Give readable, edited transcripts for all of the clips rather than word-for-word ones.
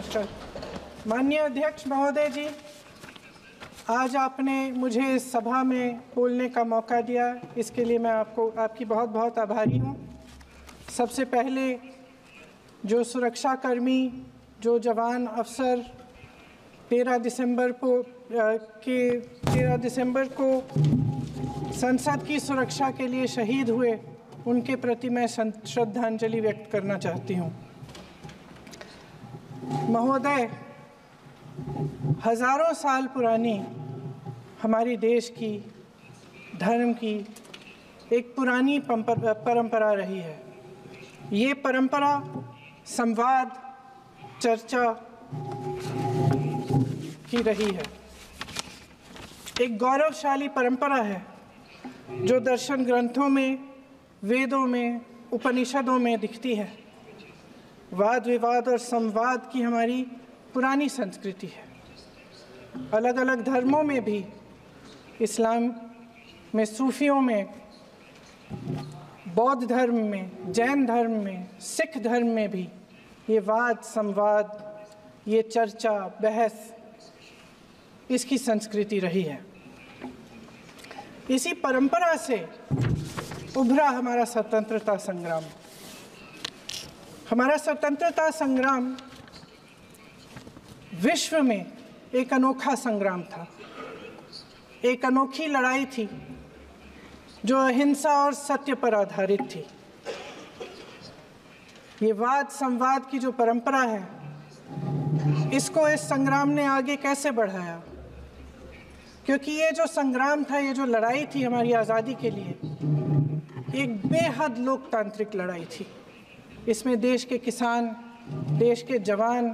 नमस्कार। माननीय अध्यक्ष महोदय जी, आज आपने मुझे इस सभा में बोलने का मौका दिया, इसके लिए मैं आपकी बहुत बहुत आभारी हूँ। सबसे पहले जो सुरक्षाकर्मी, जो जवान अफसर 13 दिसंबर को संसद की सुरक्षा के लिए शहीद हुए, उनके प्रति मैं श्रद्धांजलि व्यक्त करना चाहती हूँ। महोदय, हजारों साल पुरानी हमारी देश की धर्म की एक पुरानी परंपरा रही है। ये परंपरा संवाद, चर्चा की रही है। एक गौरवशाली परंपरा है जो दर्शन ग्रंथों में, वेदों में, उपनिषदों में दिखती है। वाद विवाद और संवाद की हमारी पुरानी संस्कृति है। अलग अलग धर्मों में भी, इस्लाम में, सूफियों में, बौद्ध धर्म में, जैन धर्म में, सिख धर्म में भी ये वाद संवाद, ये चर्चा बहस, इसकी संस्कृति रही है। इसी परंपरा से उभरा हमारा स्वतंत्रता संग्राम। हमारा स्वतंत्रता संग्राम विश्व में एक अनोखा संग्राम था, एक अनोखी लड़ाई थी जो अहिंसा और सत्य पर आधारित थी। ये वाद संवाद की जो परंपरा है, इसको इस संग्राम ने आगे कैसे बढ़ाया? क्योंकि ये जो संग्राम था, ये जो लड़ाई थी हमारी आज़ादी के लिए, एक बेहद लोकतांत्रिक लड़ाई थी। इसमें देश के किसान, देश के जवान,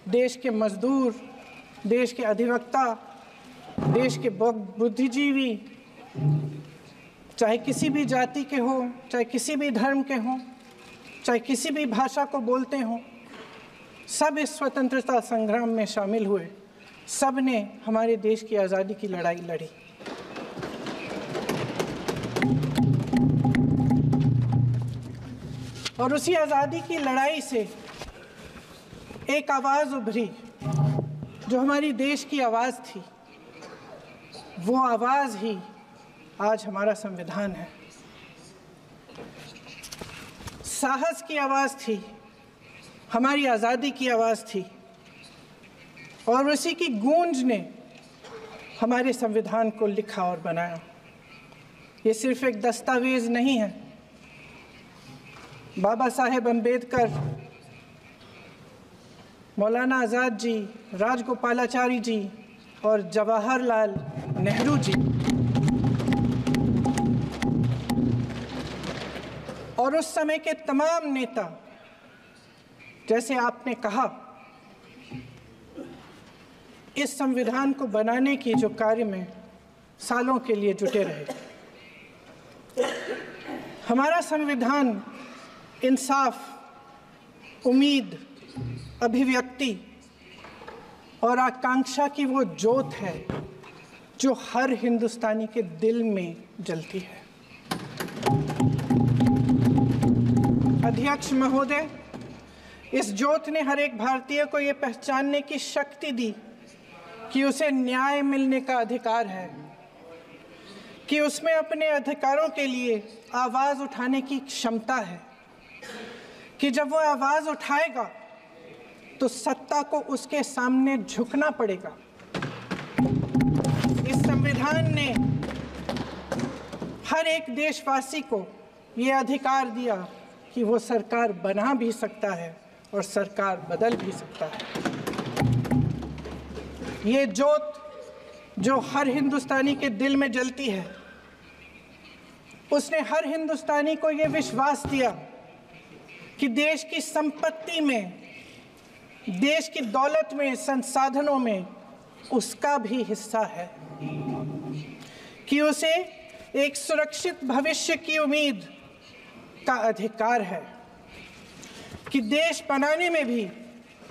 देश के मजदूर, देश के अधिवक्ता, देश के बुद्धिजीवी, चाहे किसी भी जाति के हों, चाहे किसी भी धर्म के हों, चाहे किसी भी भाषा को बोलते हों, सब इस स्वतंत्रता संग्राम में शामिल हुए। सब ने हमारे देश की आज़ादी की लड़ाई लड़ी। और उसी आज़ादी की लड़ाई से एक आवाज़ उभरी जो हमारी देश की आवाज़ थी। वो आवाज़ ही आज हमारा संविधान है। साहस की आवाज़ थी, हमारी आज़ादी की आवाज़ थी, और उसी की गूंज ने हमारे संविधान को लिखा और बनाया। ये सिर्फ एक दस्तावेज नहीं है। बाबा साहेब अम्बेडकर, मौलाना आज़ाद जी, राजगोपालाचारी जी और जवाहरलाल नेहरू जी और उस समय के तमाम नेता, जैसे आपने कहा, इस संविधान को बनाने की जो कार्य में सालों के लिए जुटे रहे। हमारा संविधान इंसाफ, उम्मीद, अभिव्यक्ति और आकांक्षा की वो ज्योत है जो हर हिंदुस्तानी के दिल में जलती है। अध्यक्ष महोदय, इस ज्योत ने हर एक भारतीय को ये पहचानने की शक्ति दी कि उसे न्याय मिलने का अधिकार है, कि उसमें अपने अधिकारों के लिए आवाज़ उठाने की क्षमता है, कि जब वो आवाज़ उठाएगा तो सत्ता को उसके सामने झुकना पड़ेगा। इस संविधान ने हर एक देशवासी को ये अधिकार दिया कि वो सरकार बना भी सकता है और सरकार बदल भी सकता है। ये ज्योत जो हर हिंदुस्तानी के दिल में जलती है, उसने हर हिंदुस्तानी को ये विश्वास दिया कि देश की संपत्ति में, देश की दौलत में, संसाधनों में उसका भी हिस्सा है, कि उसे एक सुरक्षित भविष्य की उम्मीद का अधिकार है, कि देश बनाने में भी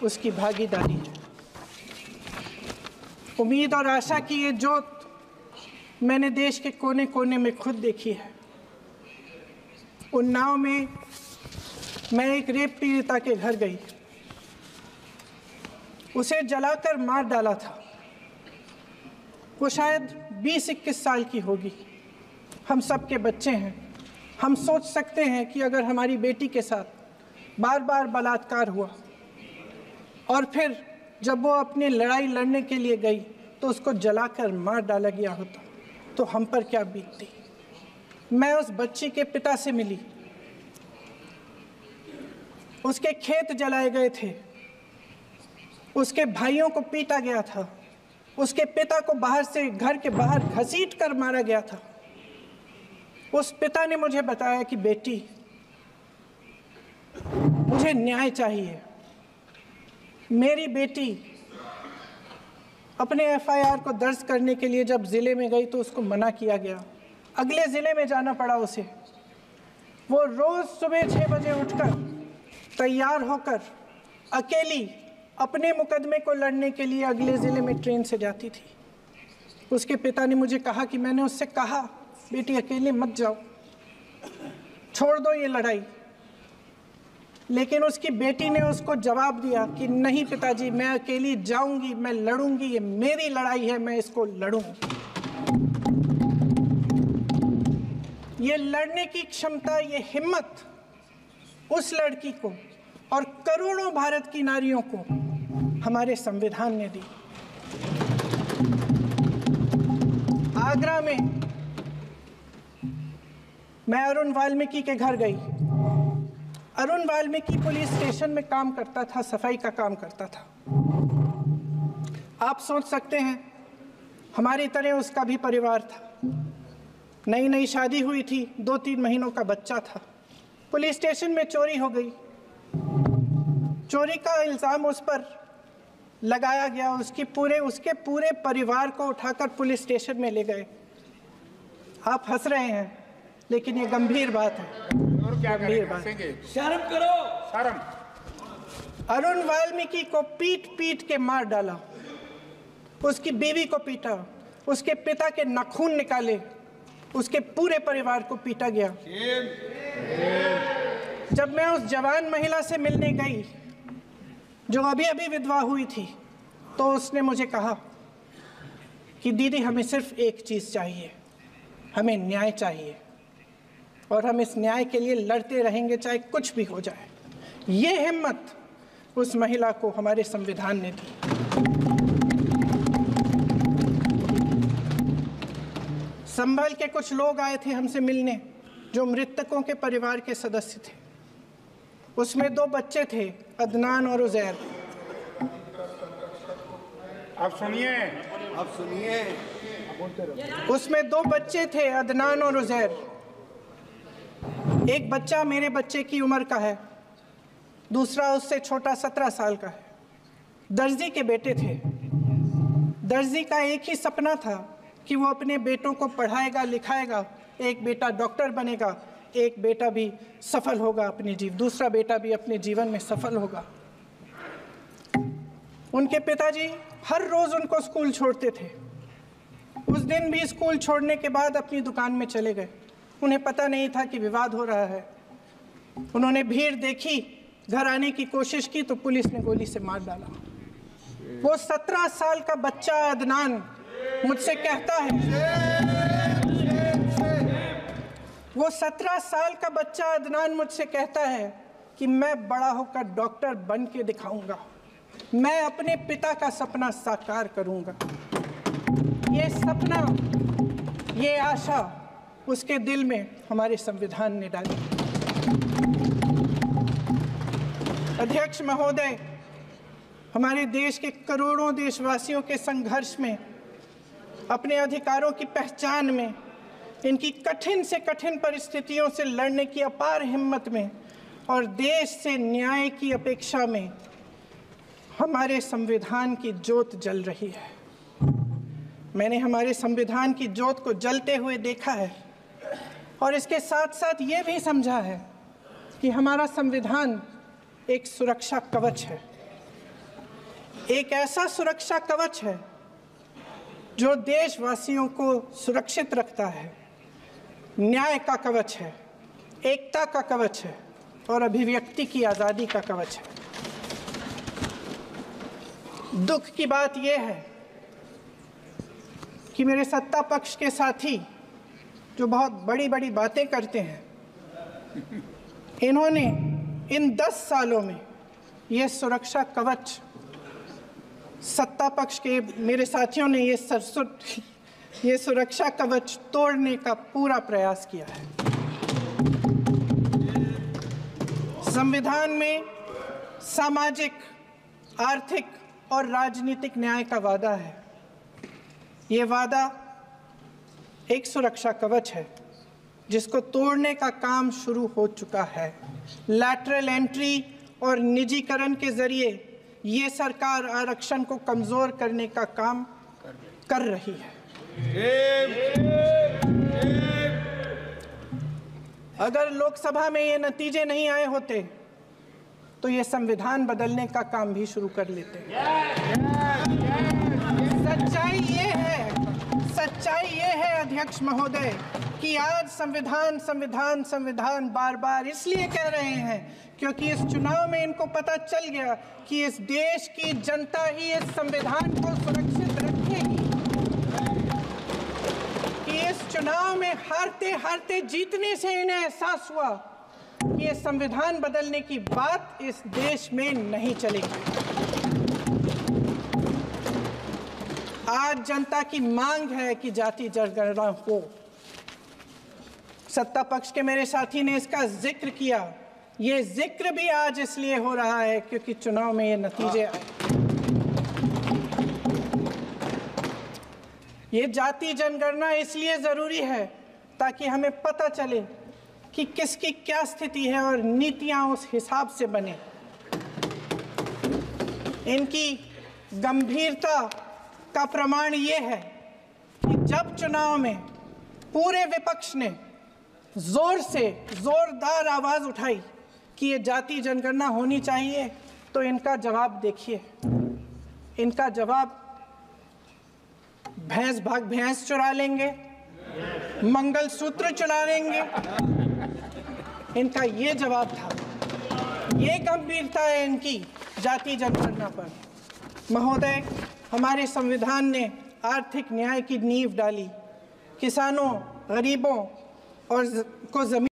उसकी भागीदारी है। उम्मीद और आशा की ये ज्योत मैंने देश के कोने कोने में खुद देखी है। उन्नाव में मैं एक रेप पीड़िता के घर गई। उसे जलाकर मार डाला था। वो शायद 20-21 साल की होगी। हम सब के बच्चे हैं। हम सोच सकते हैं कि अगर हमारी बेटी के साथ बार बार बलात्कार हुआ और फिर जब वो अपनी लड़ाई लड़ने के लिए गई तो उसको जलाकर मार डाला गया होता तो हम पर क्या बीतती। मैं उस बच्ची के पिता से मिली। उसके खेत जलाए गए थे, उसके भाइयों को पीटा गया था, उसके पिता को बाहर से घर के बाहर घसीट कर मारा गया था। उस पिता ने मुझे बताया कि बेटी, मुझे न्याय चाहिए। मेरी बेटी अपने एफआईआर को दर्ज करने के लिए जब ज़िले में गई तो उसको मना किया गया। अगले ज़िले में जाना पड़ा उसे। वो रोज़ सुबह 6 बजे उठकर तैयार होकर अकेली अपने मुकदमे को लड़ने के लिए अगले ज़िले में ट्रेन से जाती थी। उसके पिता ने मुझे कहा कि मैंने उससे कहा, बेटी अकेले मत जाओ, छोड़ दो ये लड़ाई। लेकिन उसकी बेटी ने उसको जवाब दिया कि नहीं पिताजी, मैं अकेली जाऊंगी, मैं लड़ूंगी, ये मेरी लड़ाई है, मैं इसको लड़ूंगी। ये लड़ने की क्षमता, ये हिम्मत उस लड़की को और करोड़ों भारत की नारियों को हमारे संविधान ने दी। आगरा में मैं अरुण वाल्मीकि के घर गई। अरुण वाल्मीकि पुलिस स्टेशन में काम करता था, सफाई का काम करता था। आप सोच सकते हैं हमारी तरह उसका भी परिवार था। नई नई शादी हुई थी, 2-3 महीनों का बच्चा था। पुलिस स्टेशन में चोरी हो गई। चोरी का इल्ज़ाम उस पर लगाया गया। उसके पूरे परिवार को उठाकर पुलिस स्टेशन में ले गए। आप हंस रहे हैं, लेकिन ये गंभीर बात है। गंभीर बात। शर्म करो, शर्म। अरुण वाल्मीकि को पीट पीट के मार डाला, उसकी बीवी को पीटा, उसके पिता के नाखून निकाले, उसके पूरे परिवार को पीटा गया। जब मैं उस जवान महिला से मिलने गई जो अभी अभी विधवा हुई थी, तो उसने मुझे कहा कि दीदी, हमें सिर्फ एक चीज़ चाहिए, हमें न्याय चाहिए और हम इस न्याय के लिए लड़ते रहेंगे, चाहे कुछ भी हो जाए। ये हिम्मत उस महिला को हमारे संविधान ने दी। संभल के कुछ लोग आए थे हमसे मिलने जो मृतकों के परिवार के सदस्य थे। उसमें 2 बच्चे थे, अदनान और उजैर। अब सुनिए। उसमें 2 बच्चे थे, अदनान और उजैर। एक बच्चा मेरे बच्चे की उम्र का है, दूसरा उससे छोटा 17 साल का है। दर्जी के बेटे थे। दर्जी का एक ही सपना था कि वो अपने बेटों को पढ़ाएगा, लिखाएगा। एक बेटा डॉक्टर बनेगा, एक बेटा भी सफल होगा दूसरा बेटा भी अपने जीवन में सफल होगा। उनके पिताजी हर रोज़ उनको स्कूल छोड़ते थे। उस दिन भी स्कूल छोड़ने के बाद अपनी दुकान में चले गए। उन्हें पता नहीं था कि विवाद हो रहा है। उन्होंने भीड़ देखी, घर आने की कोशिश की तो पुलिस ने गोली से मार डाला। वो 17 साल का बच्चा अदनान मुझसे कहता है, वो 17 साल का बच्चा अदनान मुझसे कहता है कि मैं बड़ा होकर डॉक्टर बन के दिखाऊंगा, मैं अपने पिता का सपना साकार करूंगा। ये सपना, ये आशा उसके दिल में हमारे संविधान ने डाली। अध्यक्ष महोदय, हमारे देश के करोड़ों देशवासियों के संघर्ष में, अपने अधिकारों की पहचान में, इनकी कठिन से कठिन परिस्थितियों से लड़ने की अपार हिम्मत में और देश से न्याय की अपेक्षा में हमारे संविधान की ज्योत जल रही है। मैंने हमारे संविधान की ज्योत को जलते हुए देखा है और इसके साथ साथ ये भी समझा है कि हमारा संविधान एक सुरक्षा कवच है। एक ऐसा सुरक्षा कवच है जो देशवासियों को सुरक्षित रखता है, न्याय का कवच है, एकता का कवच है और अभिव्यक्ति की आज़ादी का कवच है। दुख की बात यह है कि मेरे सत्ता पक्ष के साथी जो बहुत बड़ी बड़ी बातें करते हैं, इन्होंने इन 10 सालों में ये सुरक्षा कवच, सत्ता पक्ष के मेरे साथियों ने ये सुरक्षा कवच तोड़ने का पूरा प्रयास किया है। संविधान में सामाजिक, आर्थिक और राजनीतिक न्याय का वादा है। ये वादा एक सुरक्षा कवच है जिसको तोड़ने का काम शुरू हो चुका है। लैटरल एंट्री और निजीकरण के जरिए ये सरकार आरक्षण को कमजोर करने का काम कर रही है। अगर लोकसभा में ये नतीजे नहीं आए होते तो ये संविधान बदलने का काम भी शुरू कर लेते। सच्चाई ये है अध्यक्ष महोदय कि आज संविधान बार बार इसलिए कह रहे हैं क्योंकि इस चुनाव में इनको पता चल गया कि इस देश की जनता ही इस संविधान को सुरक्षित रखेगी, कि इस चुनाव में हारते हारते जीतने से इन्हें एहसास हुआ कि ये संविधान बदलने की बात इस देश में नहीं चलेगी। आज जनता की मांग है कि जाति जनगणना हो। सत्ता पक्ष के मेरे साथी ने इसका जिक्र किया। ये जिक्र भी आज इसलिए हो रहा है क्योंकि चुनाव में ये नतीजे आए। ये जाति जनगणना इसलिए जरूरी है ताकि हमें पता चले कि किसकी क्या स्थिति है और नीतियां उस हिसाब से बने। इनकी गंभीरता का प्रमाण ये है कि जब चुनाव में पूरे विपक्ष ने जोरदार आवाज उठाई कि ये जाति जनगणना होनी चाहिए, तो इनका जवाब देखिए। इनका जवाब भैंस भाग भैंस चुरा लेंगे, मंगलसूत्र चुरा लेंगे, इनका ये जवाब था। ये गंभीरता है इनकी जाति जनगणना पर। महोदय, हमारे संविधान ने आर्थिक न्याय की नींव डाली। किसानों, गरीबों और को जमीन